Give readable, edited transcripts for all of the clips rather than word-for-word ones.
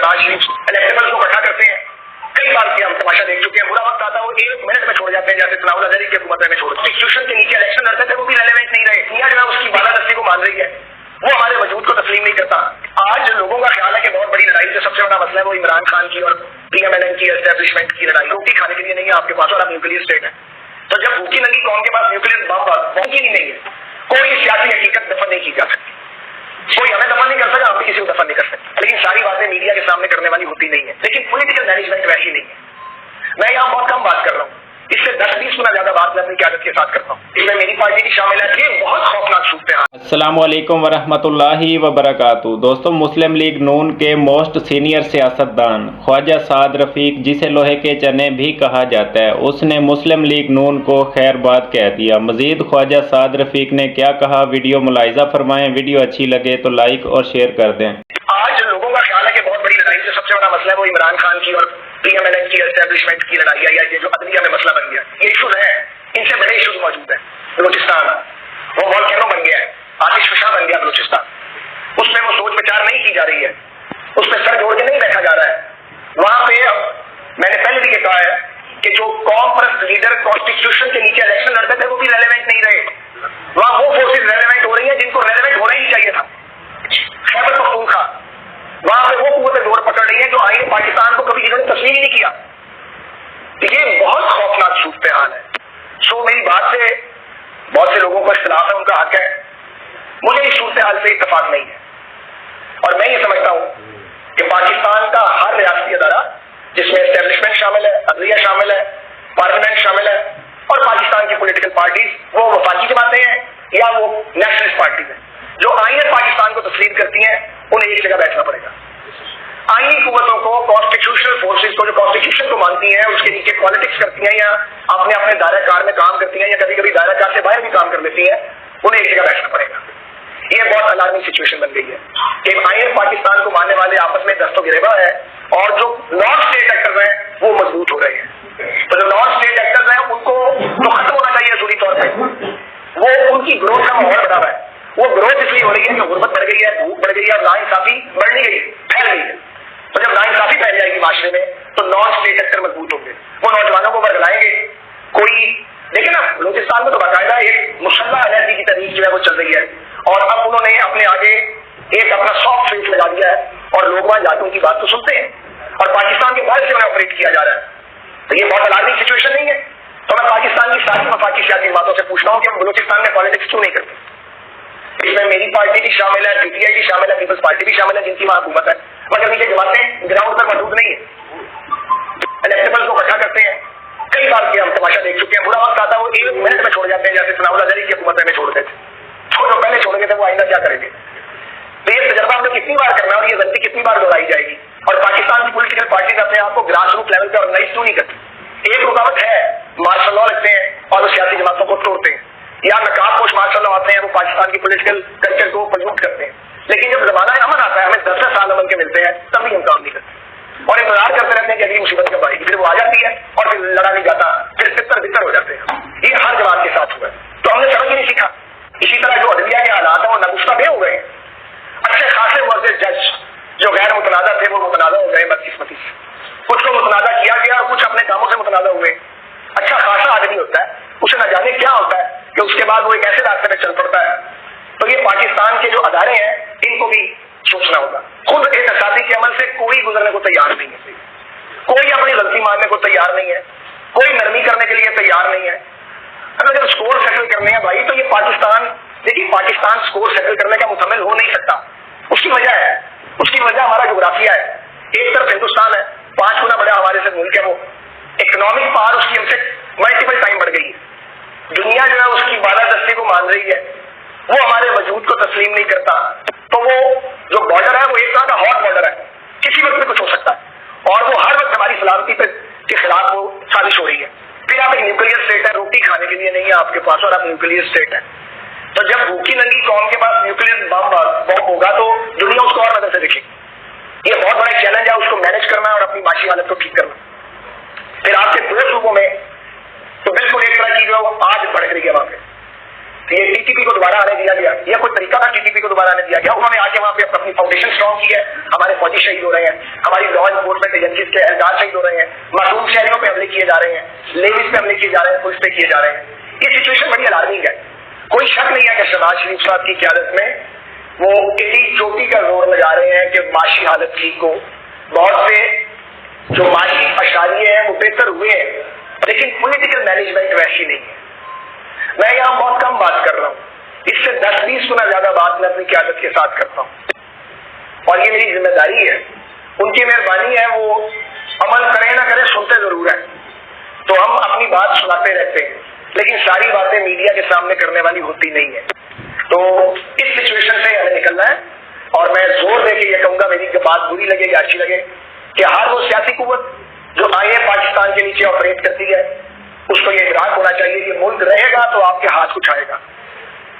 शहबाज शरीफ electables को इकट्ठा करते हैं, कई बार किया, हम तमाशा देख चुके हैं। बुरा वक्त आता है वो 1 मिनट में छोड़ जाते हैं, जैसे सनाउल अजहरी की हुकूमत में छोड़। कॉन्स्टिट्यूशन के नीचे इलेक्शन लड़ते थे, वो भी रेलेवेंट नहीं रहे। दुनिया जो है उसकी बालादस्ती को मान रही है, वो हमारे वजूद को तस्लीम नहीं करता। आज लोगों का ख्याल है कि बहुत बड़ी लड़ाई जो सबसे बड़ा मसला है वो इमरान खान की और PMLN की एस्टेब्लिशमेंट की लड़ाई। रोटी खाने के लिए नहीं है आपके पास और आप न्यूक्लियर स्टेट है। तो जब भूखी नंगी कौम के पास न्यूक्लियर बम ही नहीं है, कोई सियासी हकीकत दफन नहीं की जा सकती। कोई हमें दफन नहीं कर सकता, आप भी किसी को दफन नहीं कर सकते। लेकिन सारी बातें मीडिया के सामने करने वाली होती नहीं है। लेकिन पॉलिटिकल मैनेजमेंट वैसी नहीं है। मैं यहाँ बहुत कम बात कर रहा हूँ, इससे 10-20 गुना ज्यादा बात मैं अपनी क़यादत के साथ करता हूँ। इसमें मेरी पार्टी भी शामिल है। ये बहुत खौफनाक सूरत है। अस्सलामु अलैकुम वरहमतुल्लाहि वबरकातुहू। दोस्तों, मुस्लिम लीग नून के मोस्ट सीनियर सियासतदान ख्वाजा साद रफीक, जिसे लोहे के चने भी कहा जाता है, उसने मुस्लिम लीग नून को खैरबाद कह दिया। मजीद ख्वाजा साद रफीक ने क्या कहा, वीडियो मुलाहिजा फरमाएं। वीडियो अच्छी लगे तो लाइक और शेयर कर दें। आज लोगों का ख्याल है कि बहुत बड़ी लड़ाई जो सबसे बड़ा मसला है वो इमरान खान की और PMLN की एस्टेब्लिशमेंट की लड़ाई है, या ये जो अदलिया में मसला बन गया। ये इशूज है, इनसे बड़े इशूज मौजूद है। बलूचिस्तान वो वॉल्केनो बन गया है, आतिश फशा बन गया बलूचिस्तान। उसमें वो सोच विचार नहीं की जा रही है, उस पर सर जोड़ के नहीं बैठा जा रहा है। वहां पे अब मैंने पहले भी ये कहा है कि जो कौम परस्त लीडर कॉन्स्टिट्यूशन के नीचे इलेक्शन लड़ते थे वो भी रेलेवेंट नहीं रहे। वहां वो फोर्सेज रेलेवेंट हो रही है जिनको रेलेवेंट होना ही चाहिए था। खैबर पख्तूनख्वा वहां पे वो कुव्वतें जोर पकड़ रही है जो आईन पाकिस्तान को कभी जिन्होंने तस्लीम ही नहीं किया। ये बहुत खौफनाक सूरत हाल है। सो मेरी बात से बहुत से लोगों को इख्तिलाफ है, उनका हक है। मुझे इस सूरत हाल से इत्तेफाक नहीं है और मैं ये समझता हूँ कि पाकिस्तान का हर रियासती अदारा, जिसमें एस्टेब्लिशमेंट शामिल है, अदलिया शामिल है, पार्लियामेंट शामिल है और पाकिस्तान की पॉलिटिकल पार्टीज, वो वफाकी जमातें हैं या वो नेशनलिस्ट पार्टीज हैं, जो आईन पाकिस्तान को तस्लीम करती हैं, उन्हें एक जगह बैठना पड़ेगा। आईनी कुव्वतों को, कॉन्स्टिट्यूशनल फोर्सेज को, जो कॉन्स्टिट्यूशन को मानती हैं, उसके नीचे पॉलिटिक्स करती हैं या अपने अपने दायरा कार में काम करती हैं या कभी कभी दायरा कार से बाहर भी काम कर लेती हैं, उन्हें एक जगह बैठना पड़ेगा। ये बहुत अलार्मिंग सिचुएशन बन गई है कि आईन पाकिस्तान को मानने वाले आपस में दस्तों गिरेबा है और जो नॉन स्टेट एक्टर्स हैं वो मजबूत हो रहे हैं। तो जो नॉन स्टेट एक्टर्स हैं उनको तो खत्म होना चाहिए सूरी तौर पर। वो उनकी ग्रोथ का माहौल बना हुआ है। वो ग्रोथ इसलिए हो रही है कि गुर्बत बढ़ गई है, भूख बढ़ गई है और नाइंसाफी बढ़ नहीं गई, फैल गई है। तो जब नाइंसाफी फैल जाएगी माशरे में तो नॉन स्टेट एक्टर मजबूत होंगे, वो नौजवानों को बरगलाएंगे। कोई देखिए ना, बलूचिस्तान में तो बाकायदा एक मुसल्ला अलहदी की तरीक जो है वो चल रही है और अब उन्होंने अपने आगे एक अपना सॉफ्ट फेस लगा दिया है और लोग वहां जाकर उनकी बात तो सुनते हैं और पाकिस्तान के बाहर से उन्हें ऑपरेट किया जा रहा है। तो ये बहुत अलार्मिंग सिचुएशन नहीं है। तो मैं पाकिस्तान की सारी वफाकी सियासी बातों से पूछता हूँ कि हम बलूचिस्तान में पॉलिटिक्स क्यों नहीं करते। इसमें मेरी पार्टी भी शामिल है, PTI भी शामिल है, पीपल्स पार्टी भी शामिल है, जिनकी वहां हुकूमत है, मगर नीचे जमातें ग्राउंड पर मौजूद नहीं है। इलेक्टेबल्स को इकट्ठा करते हैं, कई बार किया, हम तमाशा देख चुके हैं। बुरा वक्त आता है वो 1 मिनट में छोड़ जाते हैं, जैसे सनाउल अजहरी की हुकूमत में छोड़ते थे। तो जो पहले छोड़ेंगे थे वो आइंदा क्या करेंगे। तो ये तजर्बा हमने कितनी बार करना है और ये गलती कितनी बार दोहराई जाएगी। और पाकिस्तान की पॉलिटिकल पार्टीज अपने आप को ग्रास रूट लेवल पर ऑर्गेनाइज क्यों नहीं करती। एक रुकावट है, मार्शल लॉ लगते हैं और वो सियासी जमातों को तोड़ते हैं, या नकाबपोश मार्शल लॉ आते हैं, वो पाकिस्तान की पॉलिटिकल कल्चर को प्रमोट करते हैं। लेकिन जब जमाना अमन आता है, हमें 10 साल अमन के मिलते हैं, तब भी हम काम नहीं करते और इंतजार करते रहते हैं कि अगली मुसीबत कब आएगी। फिर वो आ जाती है और फिर लड़ा नहीं जाता, फिर तितर हो जाते हैं। ये हर जमात के साथ हुआ है। तो हमने समझ ही नहीं सीखा। इसी तरह जो अदलिया के हालात है वो नगुफ्ता बे हो गए। अच्छे खासे मुअज़्ज़िज़ जज जो गैर मुतनाज़ा थे वो मुतनाज़ा हो गए बदकिस्मती से। कुछ को मुतनाज़ा किया गया और कुछ अपने कामों से मुतनाज़ा हुए। अच्छा खासा आदमी होता है, उसे न जाने क्या होता है कि उसके बाद वो एक ऐसे रास्ते में चल पड़ता है। तो ये पाकिस्तान के जो अदारे हैं इनको भी सोचना होगा। खुद एहतसाबी के अमल से कोई गुजरने को तैयार नहीं है, कोई अपनी गलती मानने को तैयार नहीं है, कोई नरमी करने के लिए तैयार नहीं है। अगर जब स्कोर सेटल करने हैं भाई, तो ये पाकिस्तान, देखिए पाकिस्तान स्कोर सेटल करने का मुकम्मल हो नहीं सकता। उसकी वजह है, उसकी वजह हमारा जोग्राफिया है। एक तरफ हिंदुस्तान है, 5 गुना बड़ा हमारे से मुल्क है, वो इकोनॉमिक पावर उसकी हमसे मल्टीपल टाइम बढ़ गई है। दुनिया जो है उसकी बालादस्ती को मान रही है, वो हमारे वजूद को तस्लीम नहीं करता। तो वो जो बॉर्डर है वो एक तरह का हॉट बॉर्डर है, किसी वक्त भी कुछ हो सकता है और वो हर वक्त हमारी सलामती के खिलाफ वो साजिश हो रही है। फिर आप एक न्यूक्लियर स्टेट है, रोटी खाने के लिए नहीं है आपके पास और आप न्यूक्लियर स्टेट है। तो जब भूखी नंगी कौम के पास न्यूक्लियर बम होगा तो दुनिया उसको और नजर से देखेगी। ये बहुत बड़ा चैलेंज है, उसको मैनेज करना और अपनी माशी हालत को ठीक करना। फिर आपके 2 सूबों में तो बिल्कुल एक तरह की जो आज भड़क रही है वहां पे, ये टीटीपी को दोबारा आने दिया गया, यह कोई तरीका था टीटीपी को दोबारा आने दिया गया? उन्होंने आके वहां पे अपनी फाउंडेशन स्ट्रॉन्ग की है, हमारे फौजी शहीद हो रहे हैं, हमारी लॉ एनफोर्समेंट एजेंसीज के एहलकार शहीद हो रहे हैं, मासूम शहरियों पे हमले किए जा रहे हैं, लेडीज पे हमले किए जा रहे हैं, पुलिस पे किए जा रहे हैं। ये सिचुएशन बड़ी अलार्मिंग है। कोई शक नहीं है कि शहबाज शरीफ साहब की क़यादत में वो इसी चोटी का जोर लगा रहे हैं कि माशी हालत ठीक हो। बहुत से जो माशी अशारिये हैं वो बेहतर हुए हैं, लेकिन पॉलिटिकल मैनेजमेंट वैसी नहीं है। मैं यहाँ बहुत कम बात कर रहा हूँ, इससे 10-20 गुना ज्यादा बात मैं अपनी क़यादत के साथ करता हूँ और ये मेरी जिम्मेदारी है। उनकी मेहरबानी है, वो अमल करें ना करें सुनते जरूर है, तो हम अपनी बात सुनाते रहते हैं, लेकिन सारी बातें मीडिया के सामने करने वाली होती नहीं है। तो इस सिचुएशन से हमें निकलना है और मैं जोर दे के ये कहूंगा, मेरी बात बुरी लगे या अच्छी लगे, कि हर वो सियासी कुव्वत जो आए पाकिस्तान के नीचे ऑपरेट करती है उसको ये इदराक होना चाहिए कि मुल्क रहेगा तो आपके हाथ उठाएगा।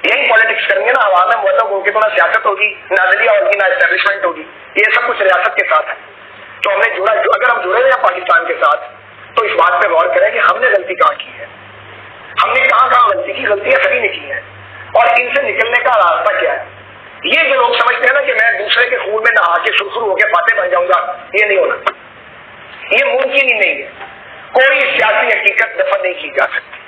यही पॉलिटिक्स करेंगे ना, हवा में मुअल्लक होकर तो ना सियासत होगी, ना दलिया होगी, ना एस्टेब्लिशमेंट होगी, ये सब कुछ रियासत के साथ है। तो हमने जुड़ा, अगर हम जुड़े हुए हैं पाकिस्तान के साथ तो इस बात पे गौर करें कि हमने गलती कहाँ की है, हमने कहाँ कहाँ गलती की, गलतियां सभी ने की है और इनसे निकलने का रास्ता क्या है। ये जो लोग समझते हैं ना कि मैं दूसरे के खून में नहा के सुरखुर होकर बातें बन जाऊंगा, ये नहीं होना, ये मुमकिन ही नहीं है। कोई सियासी हकीकत दफन नहीं की जा सकती,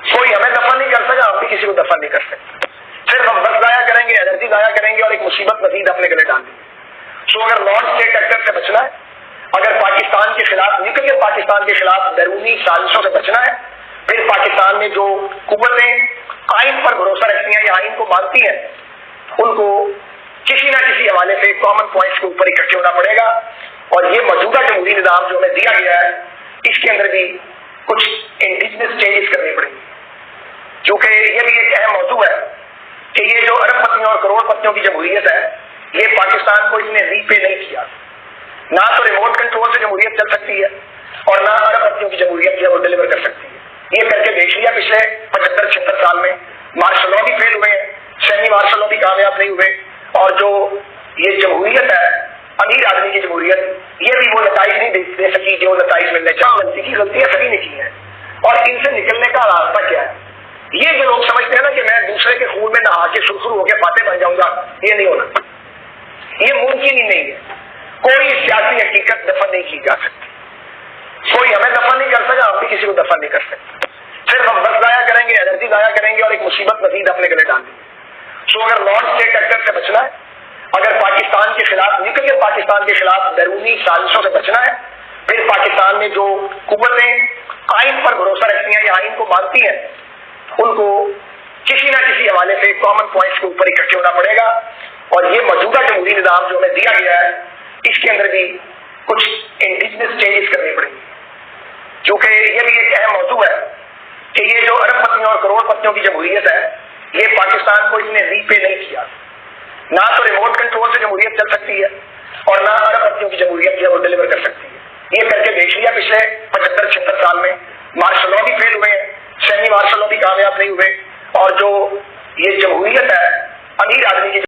कोई हमें दफन नहीं कर सका, हम भी किसी को दफन नहीं कर सकते। सिर्फ हम वक्त जाया करेंगे, एनर्जी जाया करेंगे और एक मुसीबत मजीद अपने गले डाल देंगे। सो अगर नॉन स्टेट एक्टर से बचना है, अगर पाकिस्तान के खिलाफ निकल के पाकिस्तान के खिलाफ बैरूनी साजिशों से बचना है, फिर पाकिस्तान में जो कुव्वतें आइन पर भरोसा रखती हैं या आइन को मानती हैं, उनको किसी न किसी हवाले से कॉमन पॉइंट्स के ऊपर इकट्ठे होना पड़ेगा। और ये मौजूदा जमहूरी निजाम जो हमें दिया गया है, इसके अंदर भी कुछ इंडिजिनस चेंजेस करने पड़ेंगे, क्योंकि ये भी एक अहम मौजू है कि ये जो अरबपतियों और करोड़पतियों की जमहूरियत है, ये पाकिस्तान को इसने रीपे नहीं किया। ना तो रिमोट कंट्रोल से जमहूरियत चल सकती है और ना अरबपतियों की जमहूरियत जो वो डिलीवर कर सकती है। ये करके देख लिया पिछले 75-76 साल में। मार्शल लॉ भी फेल हुए हैं, शहरी मार्शल लॉ भी कामयाब नहीं हुए, और जो ये जमहूरियत है, अमीर आदमी की जमहूरियत, ये भी वो नताइज नहीं दे सकी जो नताइज मिलने चाहिए। गलती की गलतियां सभी ने की हैं और इनसे निकलने का रास्ता क्या है। ये जो लोग समझते हैं ना कि मैं दूसरे के खून में नहा के सुरखुर होकर बातें बन जाऊंगा, ये नहीं होना, ये मुमकिन ही नहीं है। कोई सियासी हकीकत दफन नहीं की जा सकती, कोई हमें दफन नहीं कर सका, हम भी किसी को दफन नहीं कर सकते। सिर्फ हम वक्त जाया करेंगे, एनर्जी जाया करेंगे और एक मुसीबत मजीद अपने गले डाल देंगे। सो अगर नॉन स्टेट एक्टर से बचना है, अगर पाकिस्तान के खिलाफ निकल के पाकिस्तान के खिलाफ बैरूनी साजिशों से बचना है, फिर पाकिस्तान में जो कुव्वतें आइन पर भरोसा रखती हैं या आइन को मानती हैं, उनको किसी न किसी हवाले से कॉमन पॉइंट्स के ऊपर इकट्ठे होना पड़ेगा। और ये मौजूदा जमहूरी निजाम जो हमें दिया गया है, इसके अंदर भी कुछ इंडिजिनस चेंजेस करने पड़ेंगे, क्योंकि ये भी एक अहम मौजू है कि ये जो अरबपतियों और करोड़पतियों की जमहूरियत है, ये पाकिस्तान को इसने रीपे नहीं किया। ना तो रिमोट कंट्रोल से जमहूरियत चल सकती है और ना अरबपतियों की जमहूरियत जो वो डिलीवर कर सकती है। ये करके देख लिया पिछले 75-76 साल में। मार्शल लॉ भी फेल हुए हैं, शहरी मार्शल लॉ भी कामयाब नहीं हुए, और जो ये जमहूरियत है, अमीर आदमी की